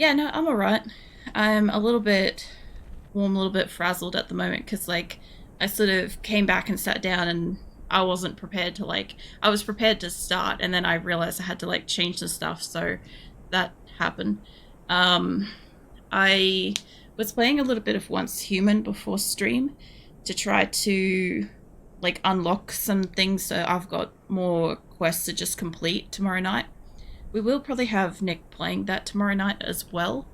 Yeah, no, I'm alright. I'm a little bit warm, a little bit frazzled at the moment because, like, I sort of came back and sat down and I wasn't prepared to, like, I was prepared to start and then I realized I had to, like, change the stuff, so that happened. Um, I was playing a little bit of Once Human before stream to try to, like, unlock some things so I've got more quests to just complete tomorrow night. We will probably have Nick playing that tomorrow night as well,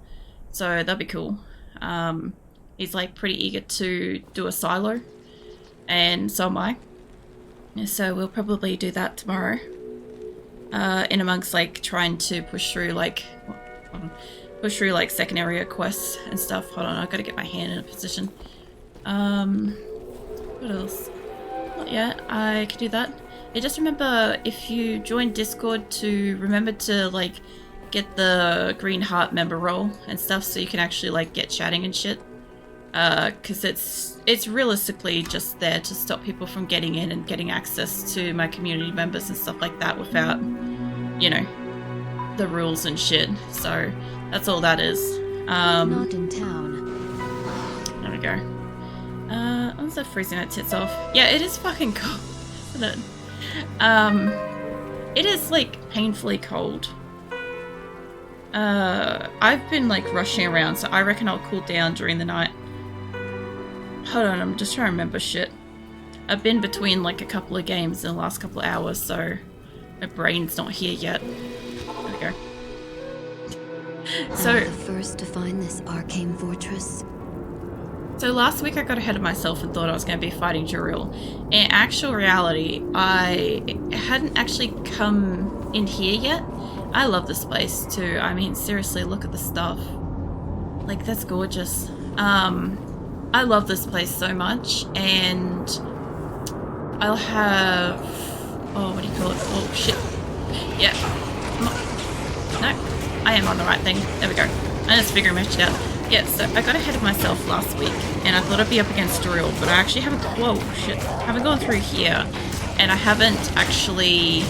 so that'd be cool. Um, he's like pretty eager to do a silo, and so am I. So we'll probably do that tomorrow. In amongst like trying to push through like second area quests and stuff. Hold on, I've got to get my hand in a position. What else? Not yet. I can do that. Yeah, just remember if you join Discord to remember to like get the green heart member role and stuff so you can actually like get chatting and shit. Because it's realistically just there to stop people from getting in and getting access to my community members and stuff like that without, you know, the rules and shit. So that's all that is. Not in town. There we go. I'm so freezing my tits off. Yeah, it is fucking cold, isn't it? It is like painfully cold. I've been like rushing around, so I reckon I'll cool down during the night. Hold on, I'm just trying to remember shit. I've been between like a couple of games in the last couple of hours, so my brain's not here yet. There we go. So, I'm the first to find this arcane fortress. So last week I got ahead of myself and thought I was going to be fighting Juril. In actual reality, I hadn't actually come in here yet. I love this place too. I mean, seriously, look at the stuff. Like, that's gorgeous. I love this place so much, and I'll have... Oh, what do you call it? Oh, shit. Yeah. No, I am on the right thing. There we go. I just figuring my shit out. Yeah, so I got ahead of myself last week, and I thought I'd be up against Drill, but I actually haven't... Whoa, shit. I haven't gone through here, and I haven't actually,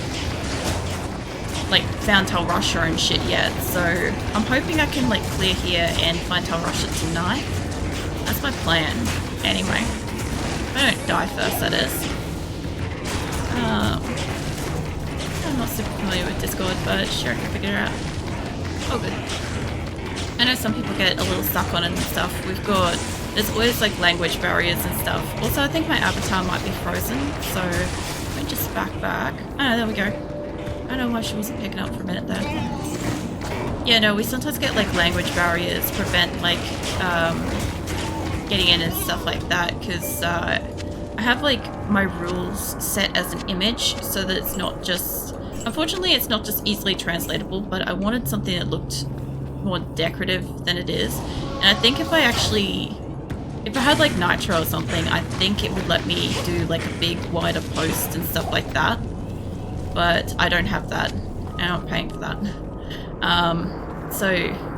like, found Tal Rasha and shit yet, so I'm hoping I can, like, clear here and find Tal Rasha tonight. That's my plan. Anyway. If I don't die first, that is. I'm not super familiar with Discord, but sure, I can figure it out. Oh, good. I know some people get a little stuck on it and stuff. There's always like language barriers and stuff. Also, I think my avatar might be frozen, so let me just back. Oh, there we go. I don't know why she wasn't picking up for a minute there. Yeah, no, we sometimes get like language barriers prevent like getting in and stuff like that, because I have like my rules set as an image so that it's not just... Unfortunately, it's not just easily translatable, but I wanted something that looked more decorative than it is. And I think if I had like Nitro or something, I think it would let me do like a big wider post and stuff like that. But I don't have that, and I'm not paying for that. So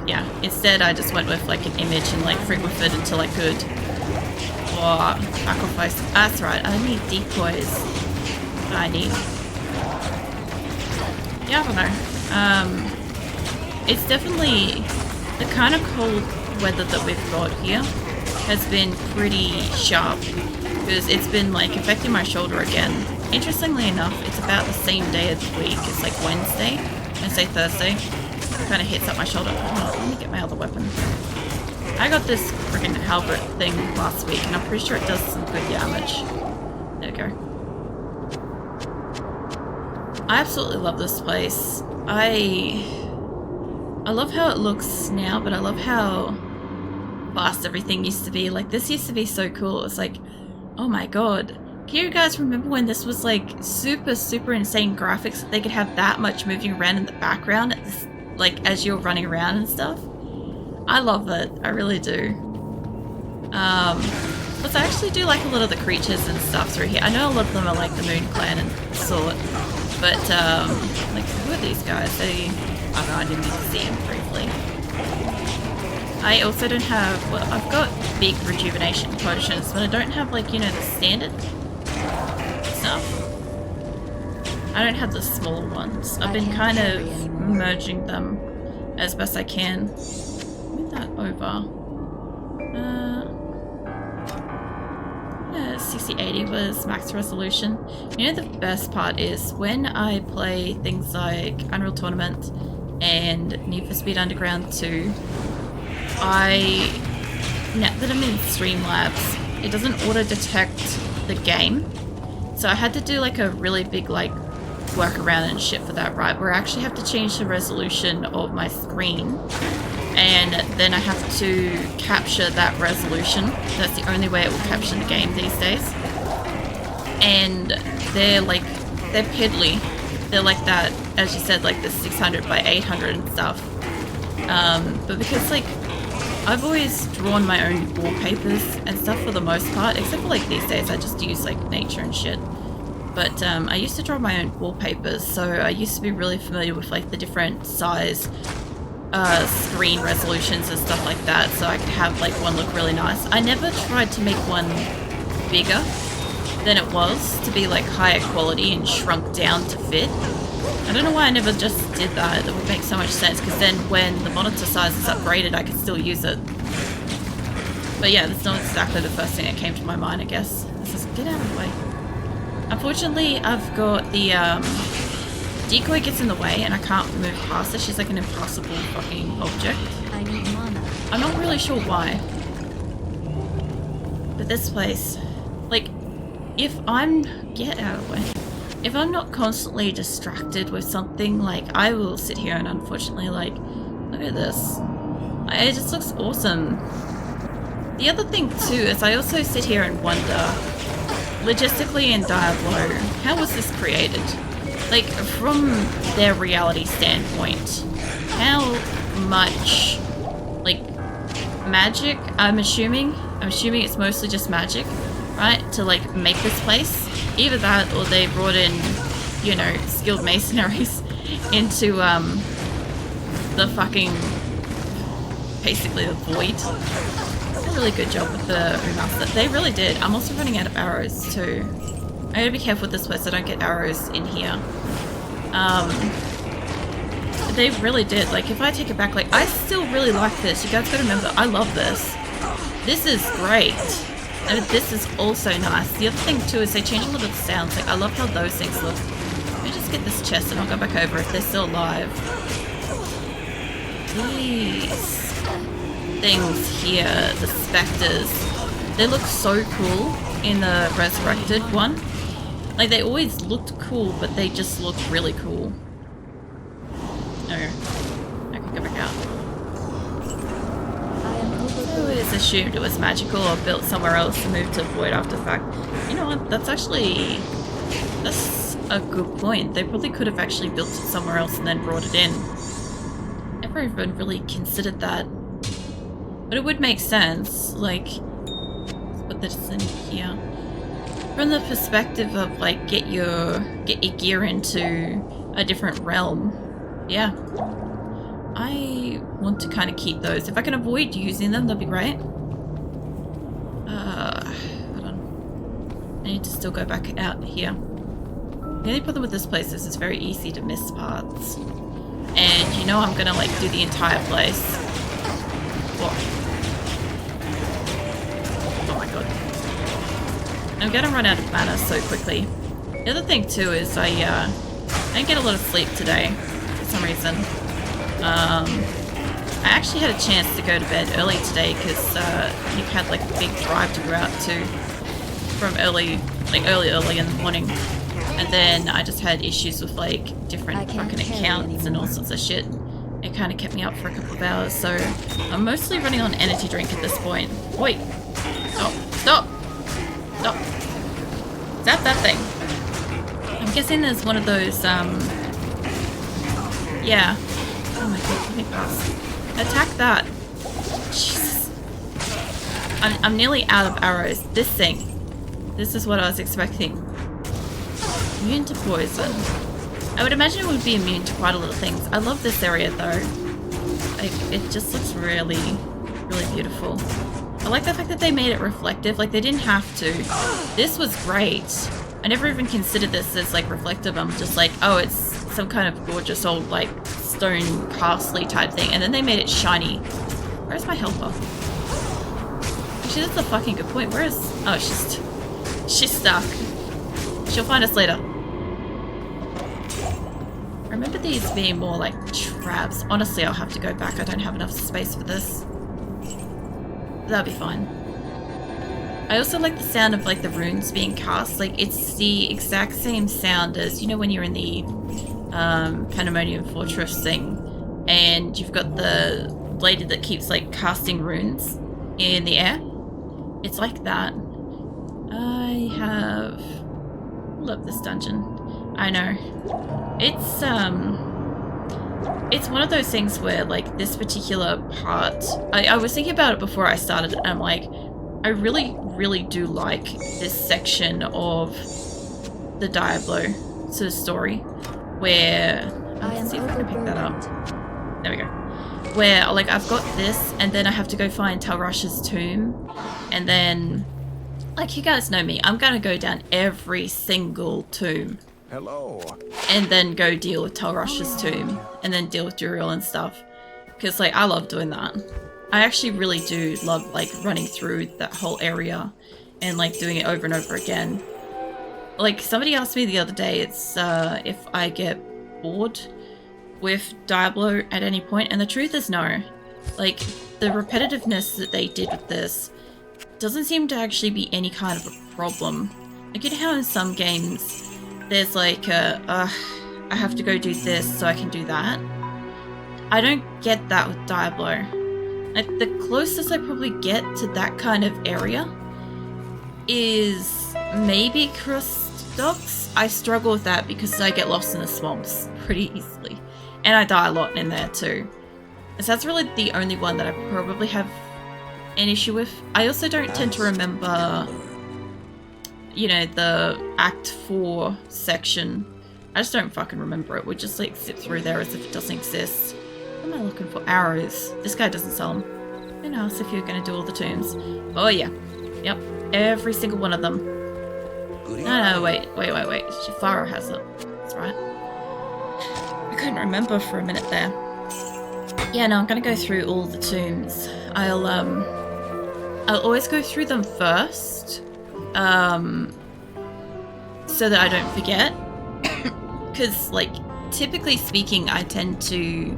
yeah, instead I just went with like an image and like frig with it until I could sacrifice. That's right, I need decoys. I need... Yeah, I don't know. It's definitely the kind of cold weather that we've got here has been pretty sharp, because it's been like affecting my shoulder again. Interestingly enough, it's about the same day of the week. It's like Wednesday, Thursday. It kind of hits up my shoulder. Oh, let me get my other weapon. I got this freaking halberd thing last week, and I'm pretty sure it does some good damage. There we go. I absolutely love this place. I love how it looks now, but I love how fast everything used to be. Like, this used to be so cool. It's like, oh my god. Can you guys remember when this was like super insane graphics that they could have that much moving around in the background at this, like as you're running around and stuff? I love it. I really do. But I actually do like a lot of the creatures and stuff through here. I know a lot of them are like the Moon Clan and sort, but like, who are these guys? I don't know, I didn't need to see them briefly. I also don't have... Well, I've got big rejuvenation potions, but I don't have, like, you know, the standard stuff. I don't have the small ones. I've been kind of merging them. as best I can. Move that over. 6080 was max resolution. You know, the best part is when I play things like Unreal Tournament and Need for Speed Underground 2, now that I'm in Streamlabs, it doesn't auto-detect the game. So I had to do like a really big like workaround and shit for that, right? Where I actually have to change the resolution of my screen, and then I have to capture that resolution. That's the only way it will capture the game these days. And they're piddly. They're like that, as you said, like the 600 by 800 and stuff. But because like I've always drawn my own wallpapers and stuff for the most part, except for like these days I just use like nature and shit. But I used to draw my own wallpapers, so I used to be really familiar with like the different size screen resolutions and stuff like that, so I could have like one look really nice. I never tried to make one bigger than it was to be like higher quality and shrunk down to fit. I don't know why I never just did that. It would make so much sense, because then when the monitor size is upgraded I could still use it. But yeah, that's not exactly the first thing that came to my mind, I guess. Let's just get out of the way. Unfortunately, I've got the decoy gets in the way and I can't move past her. She's like an impossible fucking object. I need mana. I'm not really sure why. But this place, like, get out of the way. If I'm not constantly distracted with something, like, I will sit here and unfortunately, like, look at this. It just looks awesome. The other thing too is I also sit here and wonder, logistically in Diablo, how was this created? Like, from their reality standpoint, how much, like, magic, I'm assuming it's mostly just magic, right, to, like, make this place? Either that, or they brought in, you know, skilled mercenaries into, the fucking, basically the void. A really good job with the remaster. They really did. I'm also running out of arrows too. I gotta be careful with this place so I don't get arrows in here. They really did. Like, if I take it back, like, I still really like this. You guys gotta remember, I love this. This is great. And this is also nice. The other thing too is they change a lot of the sounds. Like, I love how those things look. Let me just get this chest and I'll go back over if they're still alive. These things here, the specters, they look so cool in the Resurrected one. Like, they always looked cool, but they just look really cool. Okay, I can go back out. I always assumed it was magical or built somewhere else and moved to Void after the fact. You know what, that's a good point. They probably could have actually built it somewhere else and then brought it in. Never even really considered that. But it would make sense, like, let's put this in here. From the perspective of, like, get your gear into a different realm. Yeah. I want to kind of keep those. If I can avoid using them, that'd be great. Hold on. I need to still go back out here. The only problem with this place is it's very easy to miss parts. And you know I'm gonna, like, do the entire place. What? I'm gonna run out of mana so quickly. The other thing too is I didn't get a lot of sleep today for some reason. I actually had a chance to go to bed early today because Nick had like a big drive to go out to from early in the morning, and then I just had issues with like different fucking accounts and all sorts of shit. It kind of kept me up for a couple of hours, so I'm mostly running on energy drink at this point. Wait, stop. Stop. Is that thing? I'm guessing there's one of those, yeah. Oh my god, let me pass. Attack that. Jesus. I'm nearly out of arrows. This thing. This is what I was expecting. Immune to poison. I would imagine it would be immune to quite a lot of things. I love this area though. Like, it just looks really, really beautiful. I like the fact that they made it reflective, like they didn't have to. This was great. I never even considered this as like reflective. I'm just like, oh, it's some kind of gorgeous old like stone castle type thing, and then they made it shiny. Where's my helper? Actually, that's a fucking good point. Where is... Oh, she's stuck. She'll find us later. I remember these being more like traps. Honestly, I'll have to go back. I don't have enough space for this. That'll be fine. I also like the sound of like the runes being cast. Like it's the exact same sound as, you know, when you're in the Pandemonium Fortress thing and you've got the lady that keeps like casting runes in the air. It's like that. I have... Love this dungeon. I know. It's one of those things where like this particular part, I was thinking about it before I started and I'm like, I really do like this section of the Diablo sort of story where, let's see if I can pick that up. There we go. Where like I've got this and then I have to go find Tal Rasha's tomb, and then like you guys know me, I'm gonna go down every single tomb. Hello. And then go deal with Tal Rasha's tomb, and then deal with Duriel and stuff. Because like I love doing that. I actually really do love like running through that whole area and like doing it over and over again. Like somebody asked me the other day, it's if I get bored with Diablo at any point, and the truth is no. Like the repetitiveness that they did with this doesn't seem to actually be any kind of a problem. Like you know how in some games there's like I have to go do this so I can do that. I don't get that with Diablo. Like the closest I probably get to that kind of area is maybe Docks. I struggle with that because I get lost in the swamps pretty easily. And I die a lot in there too. So that's really the only one that I probably have an issue with. I also don't tend to remember, you know, the Act 4 section. I just don't fucking remember it. We just like zip through there as if it doesn't exist. What am I looking for? Arrows. This guy doesn't sell them. And ask if you're going to do all the tombs. Oh yeah. Yep. Every single one of them. No, wait. Shafara has it. That's right. I couldn't remember for a minute there. Yeah, no, I'm going to go through all the tombs. I'll always go through them first. So that I don't forget. Because, like, typically speaking, I tend to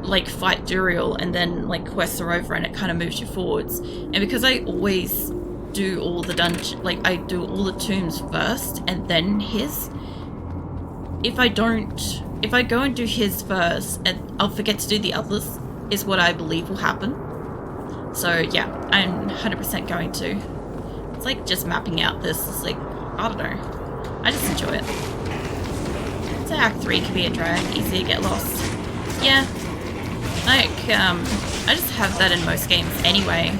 like fight Duriel and then like quest her over and it kind of moves you forwards. And because I always do all the I do all the tombs first and then his, if I go and do his first and I'll forget to do the others, is what I believe will happen. So yeah, I'm 100% going to. It's like just mapping out this. It's like, I don't know, I just enjoy it. So Act 3 can be a drag, easy to get lost. Yeah. Like, I just have that in most games anyway,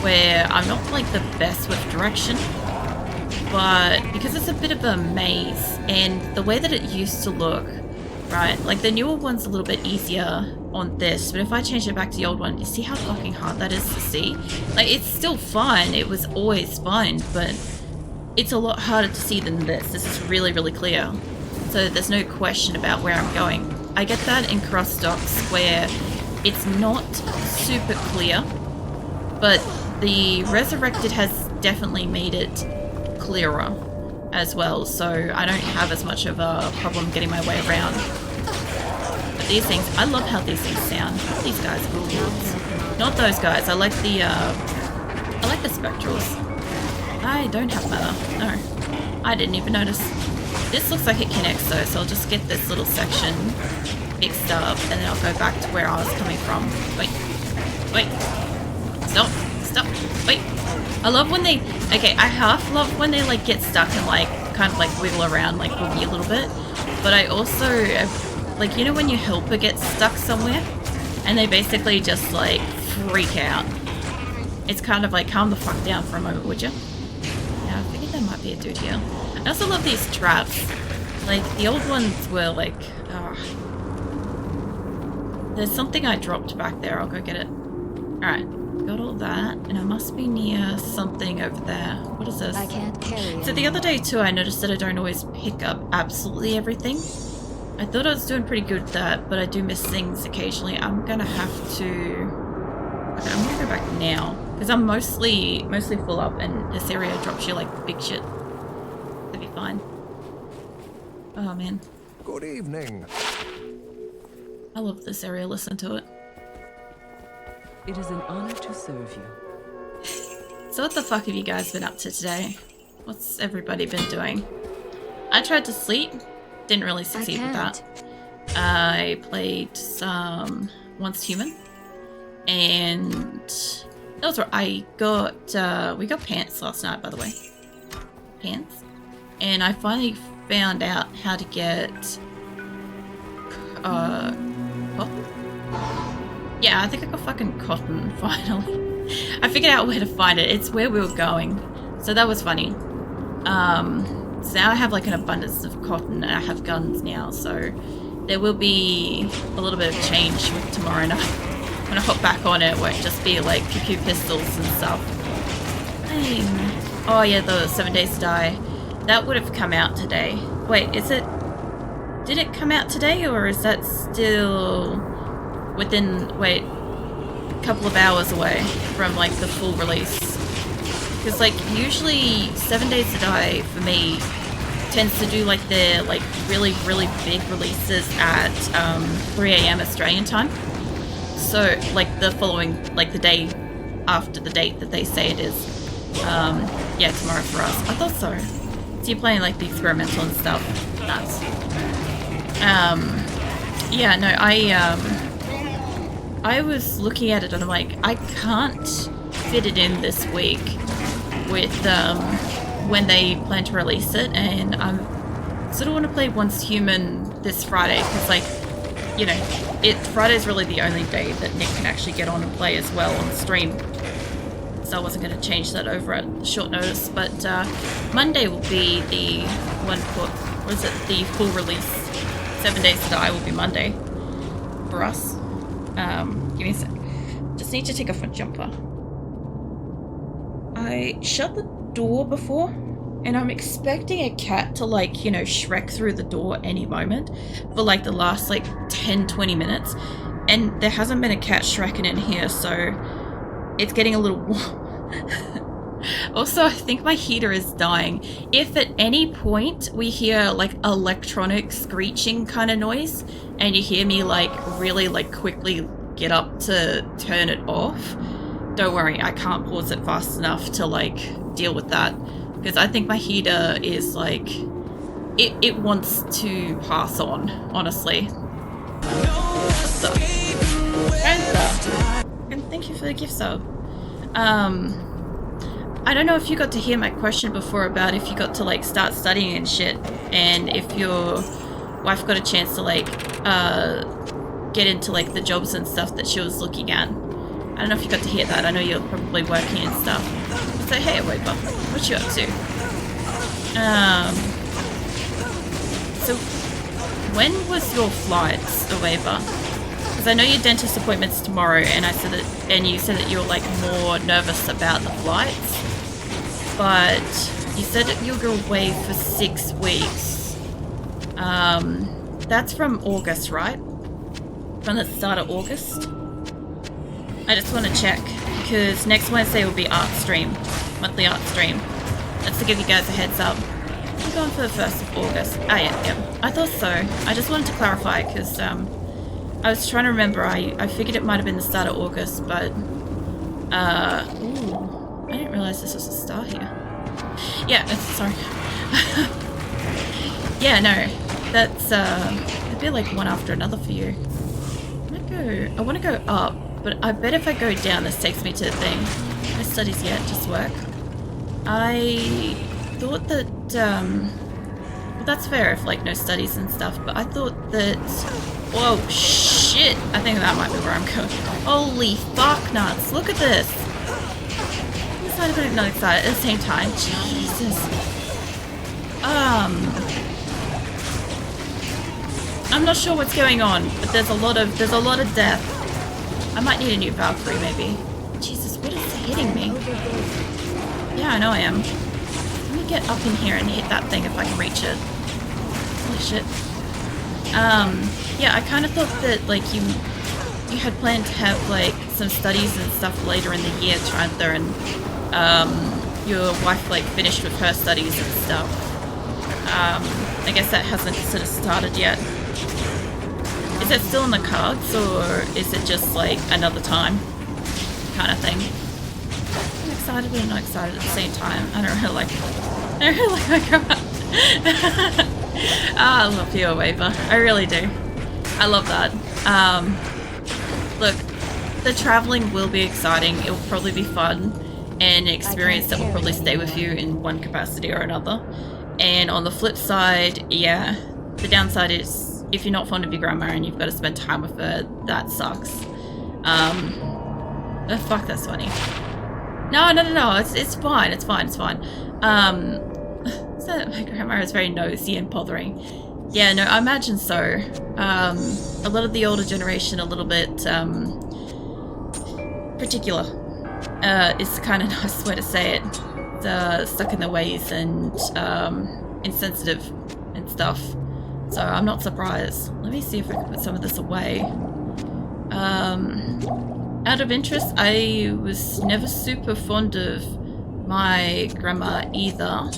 where I'm not like the best with direction, but because it's a bit of a maze, and the way that it used to look, right, like the newer one's a little bit easier on this, but if I change it back to the old one, you see how fucking hard that is to see? Like, it's still fun, it was always fun, but it's a lot harder to see than this. This is really, really clear, so there's no question about where I'm going. I get that in Docks where it's not super clear, but the Resurrected has definitely made it clearer as well, so I don't have as much of a problem getting my way around. But these things, I love how these things sound. These guys are cool. Not those guys. I like the spectrals. I don't have mana. No, I didn't even notice. This looks like it connects though, so I'll just get this little section fixed up and then I'll go back to where I was coming from. Wait. Stop. Wait. I love when they, okay, I half love when they like get stuck and like kind of like wiggle around, like boogie a little bit. But I also, like, you know when your helper gets stuck somewhere and they basically just like freak out. It's kind of like, calm the fuck down for a moment, would you? Yeah, I figured there might be a dude here. I also love these traps. Like, the old ones were like, there's something I dropped back there. I'll go get it. Alright, got all that, and I must be near something over there. What is this? I can't carry So the other day too, I noticed that I don't always pick up absolutely everything. I thought I was doing pretty good with that, but I do miss things occasionally. I'm gonna have to... Okay, I'm gonna go back now, because I'm mostly full up, and this area drops you like big shit. It'll be fine. Oh man. Good evening. I love this area, listen to it. It is an honor to serve you. So what the fuck have you guys been up to today? What's everybody been doing? I tried to sleep, didn't really succeed with that. I played some Once Human, and those were, we got pants last night, by the way. Pants. And I finally found out how to get cotton? Yeah, I think I got fucking cotton finally. I figured out where to find it. It's where we were going. So that was funny. So now I have like an abundance of cotton, and I have guns now, so there will be a little bit of change with tomorrow night. When I hop back on it, won't just be like pew pistols and stuff. Oh yeah, the 7 Days to Die. That would have come out today. Wait, did it come out today, or is that still within, wait, a couple of hours away from like the full release? Because like usually 7 Days to Die for me tends to do like their like really big releases at 3 AM Australian time. So like the following, like the day after the date that they say it is. Yeah, tomorrow for us. I thought so. So you're playing like the experimental and stuff. Nuts. Yeah, no, I was looking at it and I'm like, I can't fit it in this week with when they plan to release it, and I sort of want to play Once Human this Friday because, like, you know, Friday's really the only day that Nick can actually get on and play as well on stream. So I wasn't going to change that over at short notice, but Monday will be the the full release. 7 Days to Die will be Monday for us. Give me a sec. Just need to take off my jumper. I shut the door before, and I'm expecting a cat to, like, you know, Shrek through the door any moment for like the last like 10-20 minutes, and there hasn't been a cat Shreking in here, so it's getting a little warm. Also, I think my heater is dying. If at any point we hear like electronic screeching kind of noise, and you hear me like really like quickly get up to turn it off, don't worry, I can't pause it fast enough to like deal with that, because I think my heater is like it wants to pass on, honestly. So, and thank you for the gift sub. I don't know if you got to hear my question before about if you got to like start studying and shit, and if your wife got a chance to like get into like the jobs and stuff that she was looking at. I don't know if you got to hear that. I know you're probably working and stuff. So hey, Aweber, what you up to? So when was your flights, Aweber? Because I know your dentist appointment's tomorrow, and you said that you were like more nervous about the flights. But you said that you'll go away for 6 weeks. That's from August, right? From the start of August? I just want to check, because next Wednesday will be art stream, monthly art stream. That's to give you guys a heads up. I'm going for the 1st of August. Ah, yeah. I thought so. I just wanted to clarify, because I was trying to remember. I figured it might have been the start of August, but ooh. I didn't realize this was a star here. Yeah, sorry. Yeah, no. That's, it'd be like one after another for you. I want to go up, but I bet if I go down, this takes me to the thing. No studies yet, just work. I thought that, well, that's fair if, like, no studies and stuff, but I thought that, whoa, shit. I think that might be where I'm going. Holy fuck nuts, look at this. Excited but not excited at the same time. Jesus. I'm not sure what's going on, but there's a lot of death. I might need a new Valkyrie, maybe. Jesus, what is hitting me? Yeah, I know I am. Let me get up in here and hit that thing if I can reach it. Holy shit. Yeah, I kind of thought that like you had planned to have like some studies and stuff later in the year, Trantha, and your wife like finished with her studies and stuff. I guess that hasn't sort of started yet. Is that still in the cards, or is it just like another time kind of thing? I'm excited but I'm not excited at the same time. I don't really like my grandma. I love you, Waver. I really do. I love that. Look, the traveling will be exciting. It will probably be fun and an experience that will probably stay with you in one capacity or another. And on the flip side, yeah, the downside is if you're not fond of your grandma and you've got to spend time with her, that sucks. Oh, fuck, that's funny. No, it's fine, it's fine. So my grandma is very nosy and bothering. Yeah, no, I imagine so. A lot of the older generation, a little bit particular. Is kind of nice way to say it. Stuck in their ways and insensitive and stuff. So I'm not surprised. Let me see if I can put some of this away. Out of interest, I was never super fond of my grandma either.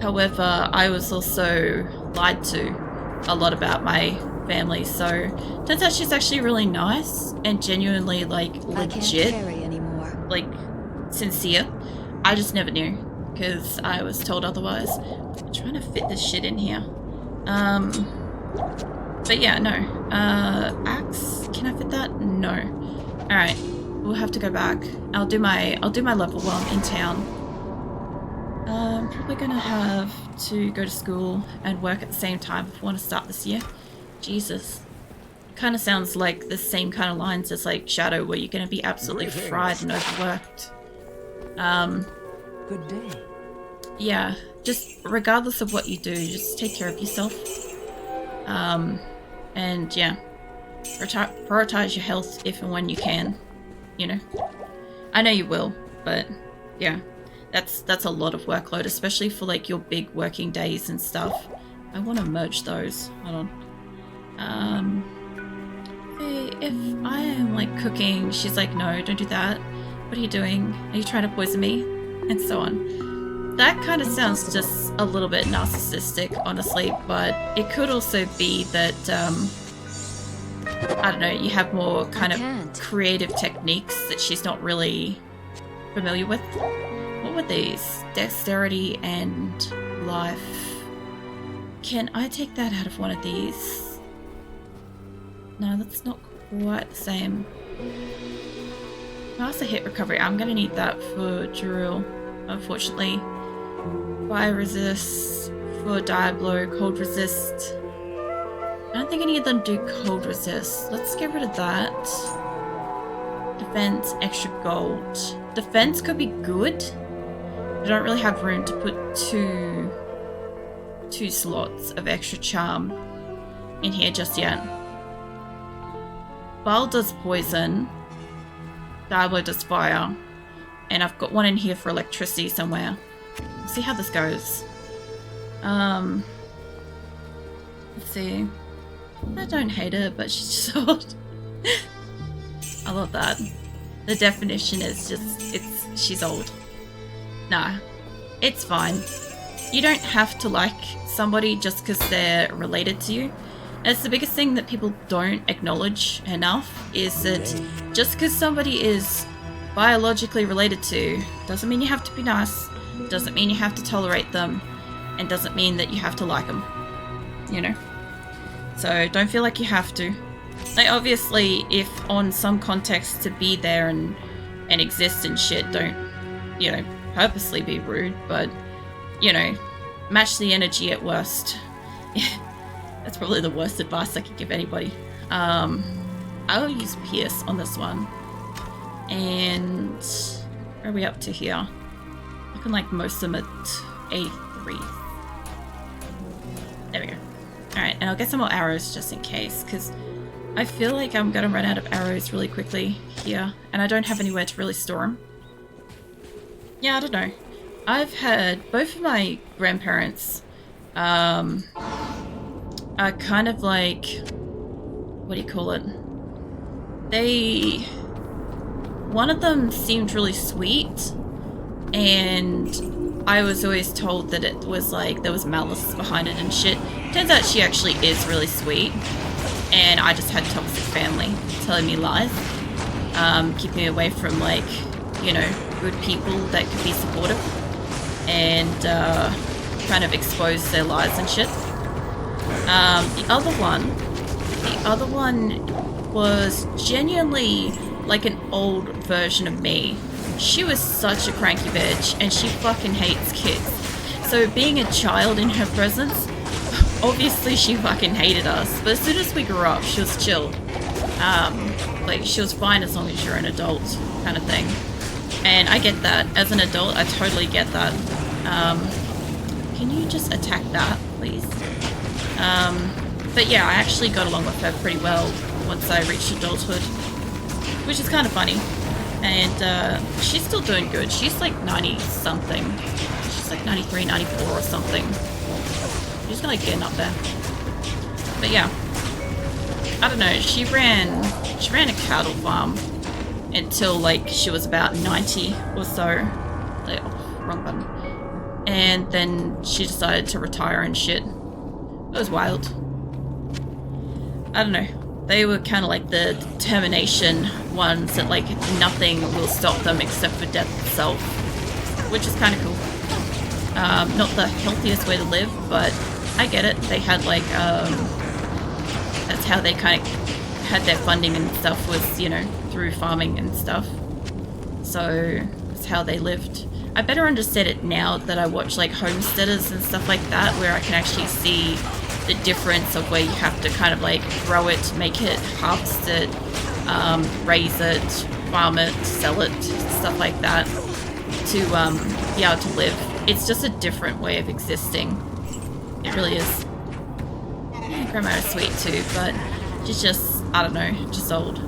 However, I was also lied to a lot about my family, so turns out she's actually really nice and genuinely like legit, I can't carry anymore. like sincere. I just never knew because I was told otherwise. I'm trying to fit this shit in here. But yeah, no. Axe, can I fit that? No. Alright, we'll have to go back. I'll do my level while I'm in town. I'm probably gonna have to go to school and work at the same time if I want to start this year. Jesus. Kind of sounds like the same kind of lines as like Shadow, where you're gonna be absolutely fried and overworked. Good day. Yeah, just regardless of what you do, just take care of yourself. And yeah, prioritize your health if and when you can, you know. I know you will, but yeah, that's a lot of workload, especially for like your big working days and stuff. I want to merge those. Hold on. Okay, if I am like cooking, she's like, no, don't do that. What are you doing? Are you trying to poison me? And so on. That kind of sounds just a little bit narcissistic, honestly, but it could also be that, I don't know, you have more kind of creative techniques that she's not really familiar with. What were these? Dexterity and life. Can I take that out of one of these? No, that's not quite the same. Master hit recovery. I'm gonna need that for Drill, unfortunately. Fire resist for Diablo, cold resist. I don't think any of them do cold resist. Let's get rid of that. Defense, extra gold. Defense could be good. I don't really have room to put two slots of extra charm in here just yet. Bile does poison. Diablo does fire. And I've got one in here for electricity somewhere. We'll see how this goes. Let's see. I don't hate her, but she's just old. I love that. The definition is just, she's old. Nah, it's fine. You don't have to like somebody just because they're related to you. And it's the biggest thing that people don't acknowledge enough, is that just because somebody is biologically related to doesn't mean you have to be nice, doesn't mean you have to tolerate them, and doesn't mean that you have to like them, you know? So don't feel like you have to. Like, obviously, if on some context to be there and exist and shit, don't, you know, purposely be rude, but, you know, match the energy at worst. That's probably the worst advice I could give anybody. I'll use Pierce on this one. And where are we up to here? Looking like most of them at 83. There we go. Alright, and I'll get some more arrows just in case, because I feel like I'm going to run out of arrows really quickly here, and I don't have anywhere to really store them. Yeah, I don't know. I've had both of my grandparents are kind of like, what do you call it? One of them seemed really sweet, and I was always told that it was like there was malice behind it and shit. Turns out she actually is really sweet, and I just had toxic family telling me lies, keeping me away from, like, you know, good people that could be supportive, and kind of expose their lies and shit. The other one was genuinely like an old version of me. She was such a cranky bitch, and she fucking hates kids. So being a child in her presence, obviously she fucking hated us. But as soon as we grew up, she was chill. Like, she was fine as long as you're an adult, kind of thing. And I get that. As an adult, I totally get that. Can you just attack that, please? But yeah, I actually got along with her pretty well once I reached adulthood, which is kind of funny. And she's still doing good. She's like 90-something. She's like 93, 94 or something. She's like getting up there. But yeah, I don't know. She ran a cattle farm until like she was about 90 or so. Like, oh, wrong button. And then she decided to retire and shit. It was wild. I don't know. They were kind of like the determination ones that, like, nothing will stop them except for death itself, which is kind of cool. Not the healthiest way to live, but I get it. They had like, that's how they kind of had their funding and stuff, was, you know, through farming and stuff. So that's how they lived. I better understand it now that I watch like homesteaders and stuff like that, where I can actually see the difference of where you have to kind of like grow it, make it, harvest it, raise it, farm it, sell it, stuff like that, to be able to live. It's just a different way of existing. It really is. Yeah, Grandma is sweet too, but she's just, I don't know, just old.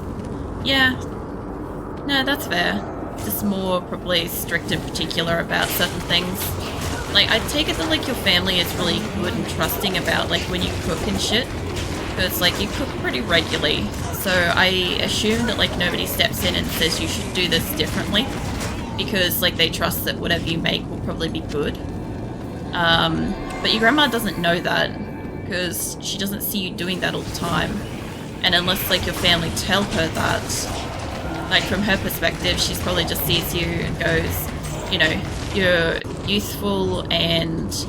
Yeah. No, that's fair. Just more probably strict and particular about certain things. Like, I take it that like your family is really good and trusting about like when you cook and shit, because like you cook pretty regularly, so I assume that like nobody steps in and says you should do this differently, because like they trust that whatever you make will probably be good. But your grandma doesn't know that, because she doesn't see you doing that all the time, and unless like your family tell her that, like from her perspective, she probably just sees you and goes, you know, you're youthful and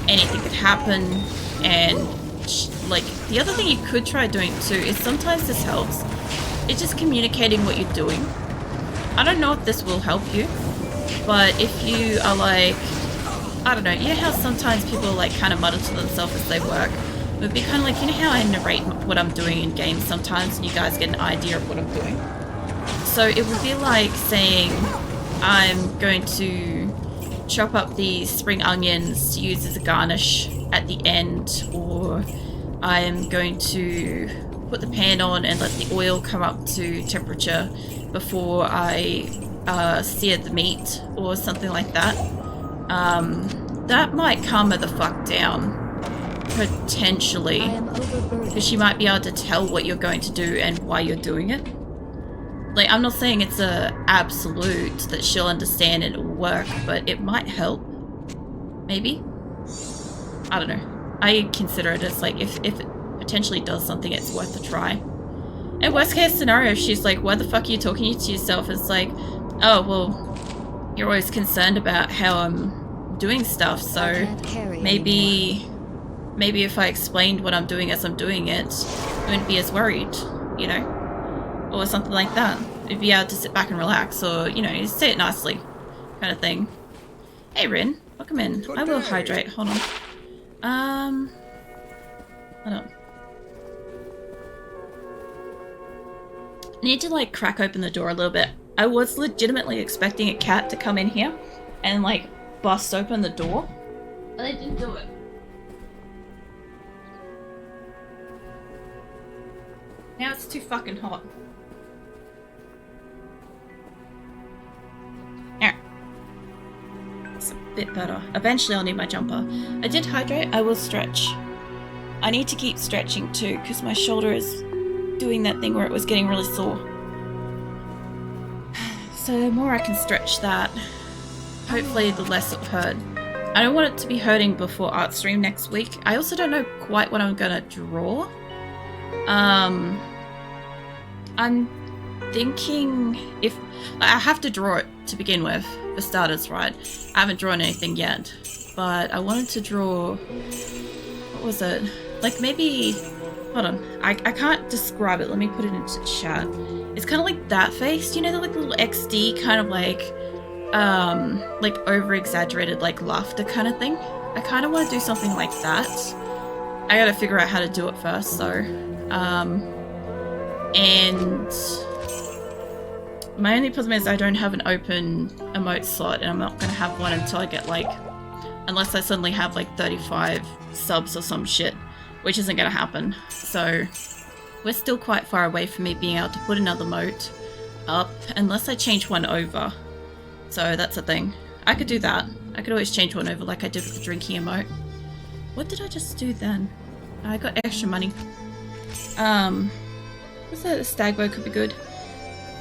anything could happen. And like the other thing you could try doing too is, sometimes this helps, it's just communicating what you're doing. I don't know if this will help you, but if you are like, I don't know, you know how sometimes people like kind of mutter to themselves as they work? It would be kind of like, you know how I narrate what I'm doing in games sometimes and you guys get an idea of what I'm doing? So it would be like saying, I'm going to chop up these spring onions to use as a garnish at the end, or I'm going to put the pan on and let the oil come up to temperature before I sear the meat, or something like that. That might calm her the fuck down, potentially, because she might be able to tell what you're going to do and why you're doing it. Like, I'm not saying it's a absolute that she'll understand and it'll work, but it might help. Maybe? I don't know. I consider it as like, if it potentially does something, it's worth a try. And worst case scenario, if she's like, why the fuck are you talking to yourself? It's like, oh, well, you're always concerned about how I'm doing stuff, so maybe if I explained what I'm doing as I'm doing it, I wouldn't be as worried, you know? Or something like that. You'd be able to sit back and relax, or, you know, say it nicely, kind of thing. Hey, Rin, welcome in. I will hydrate. Hold on. Hold on. I need to, like, crack open the door a little bit. I was legitimately expecting a cat to come in here and, like, bust open the door, but they didn't do it. Now it's too fucking hot. It's a bit better. Eventually I'll need my jumper. I did hydrate. I will stretch. I need to keep stretching too, because my shoulder is doing that thing where it was getting really sore. So the more I can stretch that, hopefully the less it hurt. I don't want it to be hurting before art stream next week. I also don't know quite what I'm gonna draw. I'm thinking if I have to draw it to begin with, for starters, right? I haven't drawn anything yet, but I wanted to draw, what was it? Like maybe, hold on, I can't describe it. Let me put it into chat. It's kind of like that face, you know, the like little XD kind of like over exaggerated like laughter kind of thing. I kind of want to do something like that. I gotta figure out how to do it first, so and my only problem is I don't have an open emote slot, and I'm not gonna have one until I get like, unless I suddenly have like 35 subs or some shit, which isn't gonna happen. So we're still quite far away from me being able to put another emote up unless I change one over. So that's a thing. I could do that. I could always change one over like I did with the drinking emote. What did I just do then? I got extra money. What's that? A stag bow could be good.